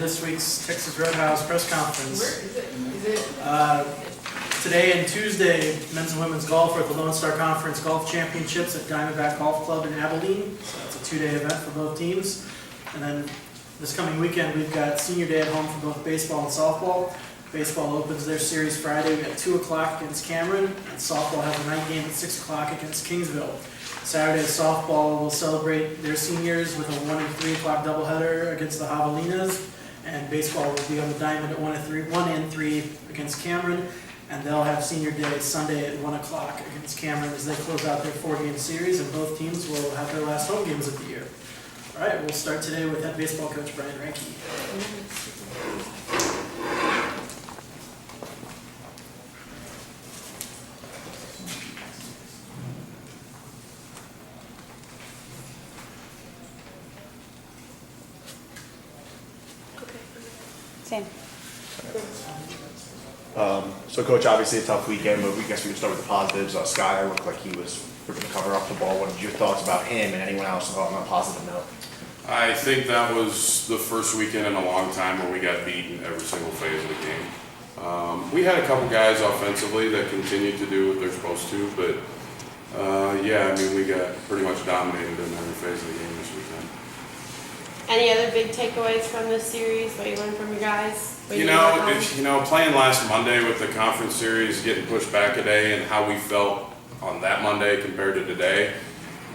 this week's Texas Roadhouse press conference. Where is it? Today and Tuesday, men's and women's golf are at the Lone Star Conference Golf Championships at Diamondback Golf Club in Abilene. So that's a two-day event for both teams. And then this coming weekend, we've got senior day at home for both baseball and softball. Baseball opens their series Friday at 2 o'clock against Cameron, and softball has a night game at 6 o'clock against Kingsville. Saturday, softball will celebrate their seniors with a 1 and 3 o'clock doubleheader against the Javelinas, and baseball will be on the diamond at 1 and 3 against Cameron, and they'll have senior day Sunday at 1 o'clock against Cameron as they close out their 4-game series, and both teams will have their last home games of the year. All right, we'll start today with head baseball coach Brian Ranke. Same. So, Coach, obviously a tough weekend, but we guess we can start with the positives. Skyler looked like he was going to cover up the ball. What are your thoughts about him and anyone else on a positive note? I think that was the first weekend in a long time where we got beaten every single phase of the game. We had a couple guys offensively that continued to do what they're supposed to, but yeah, I mean, we got pretty much dominated in every phase of the game this weekend. Any other big takeaways from this series? What you learned from your guys? You know, playing last Monday with the conference series, getting pushed back a day, and how we felt on that Monday compared to today,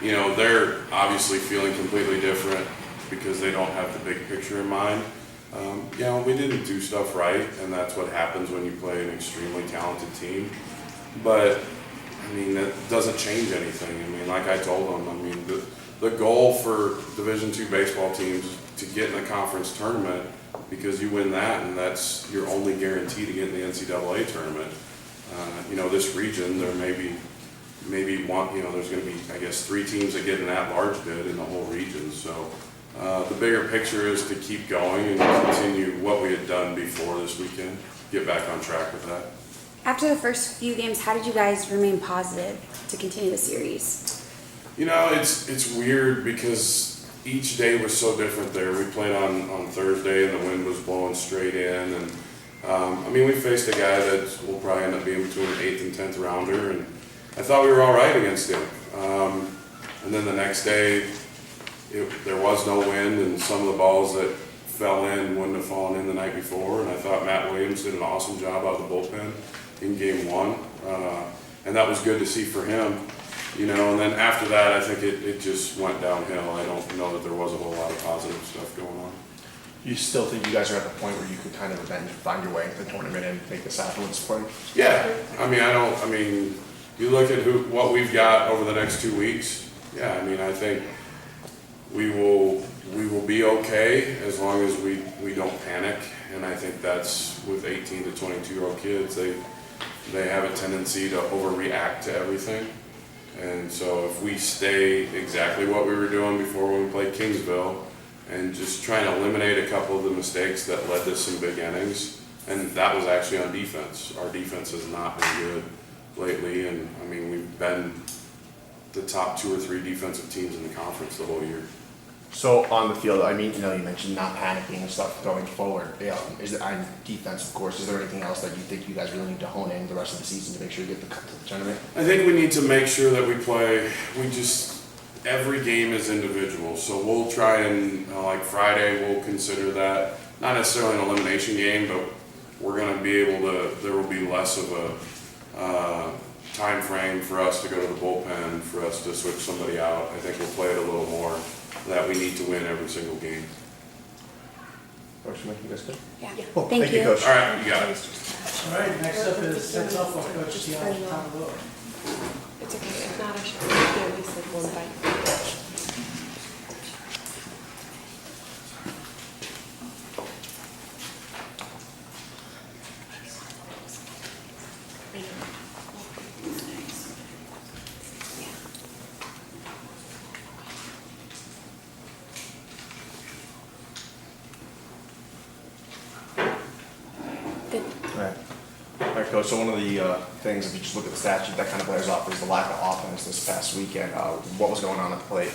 you know, they're obviously feeling completely different because they don't have the big picture in mind. You know, we didn't do stuff right, and that's what happens when you play an extremely talented team. But, I mean, that doesn't change anything. I mean, like I told them, I mean, the goal for Division II baseball teams is to get in the conference tournament, because you win that, and that's your only guarantee to get in the NCAA tournament. You know, this region, there maybe one, you know, there's going to be, I guess, 3 teams that get an at-large bid in the whole region. So the bigger picture is to keep going and continue what we had done before this weekend, get back on track with that. After the first few games, how did you guys remain positive to continue the series? You know, it's weird because each day was so different there. We played on Thursday and the wind was blowing straight in, and I mean, we faced a guy that will probably end up being between an 8th and 10th rounder, and I thought we were all right against him. And then the next day, there was no wind, and some of the balls that fell in wouldn't have fallen in the night before, and I thought Matt Williams did an awesome job out of the bullpen in game 1, and that was good to see for him. You know, and then after that, I think it just went downhill. I don't know that there was a whole lot of positive stuff going on. You still think you guys are at the point where you could kind of find your way into the tournament and make this happen with this play? Yeah, I mean, you look at what we've got over the next 2 weeks. Yeah, I mean, I think we will be okay as long as we don't panic. And I think that's with 18 to 22-year-old kids, they have a tendency to overreact to everything. And so if we stay exactly what we were doing before when we played Kingsville, and just trying to eliminate a couple of the mistakes that led to some big innings, and that was actually on defense. Our defense has not been good lately, and I mean, we've been the top 2 or 3 defensive teams in the conference the whole year. So on the field, I mean, you know, you mentioned not panicking and stuff going forward. Is it on defense, of course? Is there anything else that you think you guys really need to hone in the rest of the season to make sure you get to the tournament? I think we need to make sure that we play. Every game is individual, so we'll try and like Friday, we'll consider that not necessarily an elimination game, but we're going to be able to. There will be less of a time frame for us to go to the bullpen, for us to switch somebody out. I think we'll play it a little more. That we need to win every single game. Coach, you guys good? Yeah. Cool. Thank you. Coach. All right, you got it. All right, next up is head softball coach Tiana Tamaloa. It's okay. If not, I should do at least like one bite. All right, Coach, so one of the things, if you just look at the stat sheet, that kind of bears off is the lack of offense this past weekend. What was going on at the plate?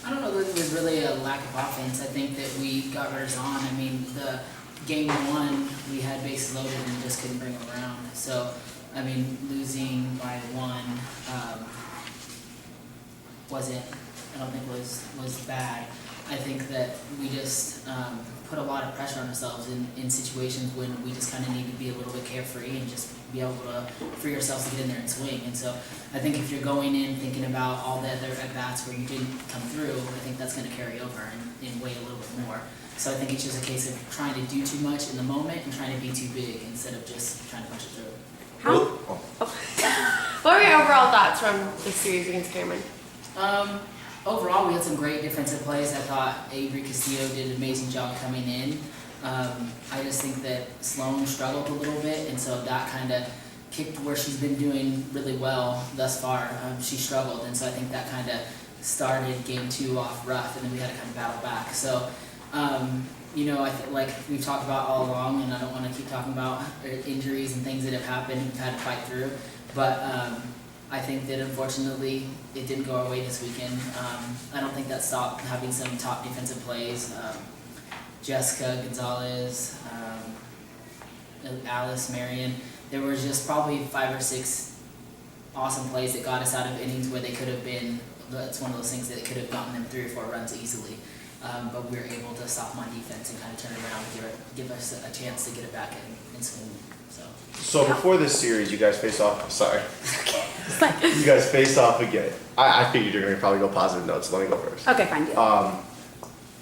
I don't know that it was really a lack of offense. I think that we got runners on. I mean, the game one, we had bases loaded and just couldn't bring them around. So, I mean, losing by one I don't think was bad. I think that we just put a lot of pressure on ourselves in situations when we just kind of need to be a little bit carefree and just be able to free ourselves to get in there and swing. And so I think if you're going in thinking about all the other at-bats where you didn't come through, I think that's going to carry over and weigh a little bit more. So I think it's just a case of trying to do too much in the moment and trying to be too big instead of just trying to push it through. What were your overall thoughts from the series against Cameron? Overall, we had some great defensive plays. I thought Avery Castillo did an amazing job coming in. I just think that Sloan struggled a little bit, and so that kind of kicked where she's been doing really well thus far. She struggled, and so I think that kind of started game two off rough, and then we had to kind of battle back. So, like we've talked about all along, and I don't want to keep talking about injuries and things that have happened we've had to fight through, but I think that unfortunately it didn't go our way this weekend. I don't think that stopped having some top defensive plays. Jessica Gonzalez, Alice, Marion. There was just probably 5 or 6 awesome plays that got us out of innings where they could have been. That's one of those things that could have gotten them 3 or 4 runs easily. But we were able to stop them on defense and kind of turn it around and give us a chance to get it back and swing. So before this series, you guys face off. Sorry. You guys face off again. I figured you're gonna probably go positive notes. So let me go first. Okay, fine, deal.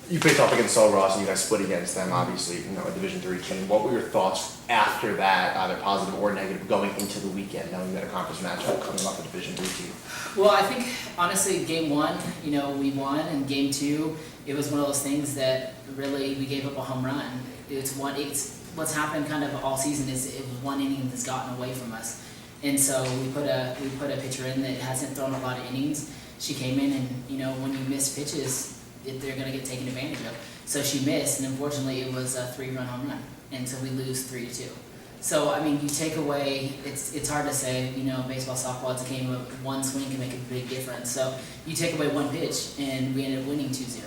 You faced off against Sol Ross, and you guys split against them. Obviously, a Division III team. What were your thoughts after that, either positive or negative, going into the weekend, knowing that a conference matchup coming off a Division III team? Well, I think honestly, game one, we won, and game two, it was one of those things that really we gave up a home run. It's what's happened kind of all season is it was one inning that's gotten away from us, and so we put a pitcher in that hasn't thrown a lot of innings. She came in, and when you miss pitches, they're going to get taken advantage of. So she missed, and unfortunately it was a 3-run home run, and so we lose 3-2. So I mean, you take away, it's hard to say, baseball, softball, it's a game of one swing can make a big difference. So you take away one pitch, and we ended up winning 2-0.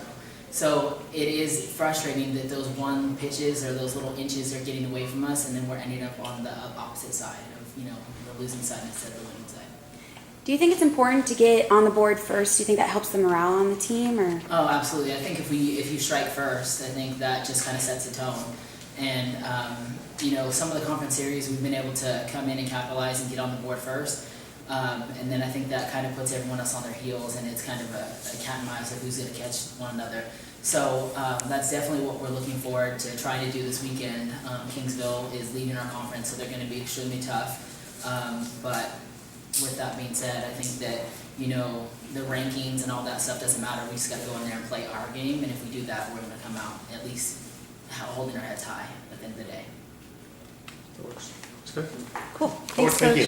So it is frustrating that those one pitches or those little inches are getting away from us, and then we're ending up on the opposite side of the losing side instead of the winning side. Do you think it's important to get on the board first? Do you think that helps the morale on the team, or? Oh, absolutely. I think if you strike first, I think that just kind of sets the tone. And some of the conference series we've been able to come in and capitalize and get on the board first. And then I think that kind of puts everyone else on their heels, and it's kind of a cat and mouse of who's going to catch one another. So that's definitely what we're looking forward to trying to do this weekend. Kingsville is leading our conference, so they're going to be extremely tough. But with that being said, I think that the rankings and all that stuff doesn't matter. We just got to go in there and play our game, and if we do that, we're going to come out at least holding our heads high at the end of the day. That works. That's good. Cool. Thank you.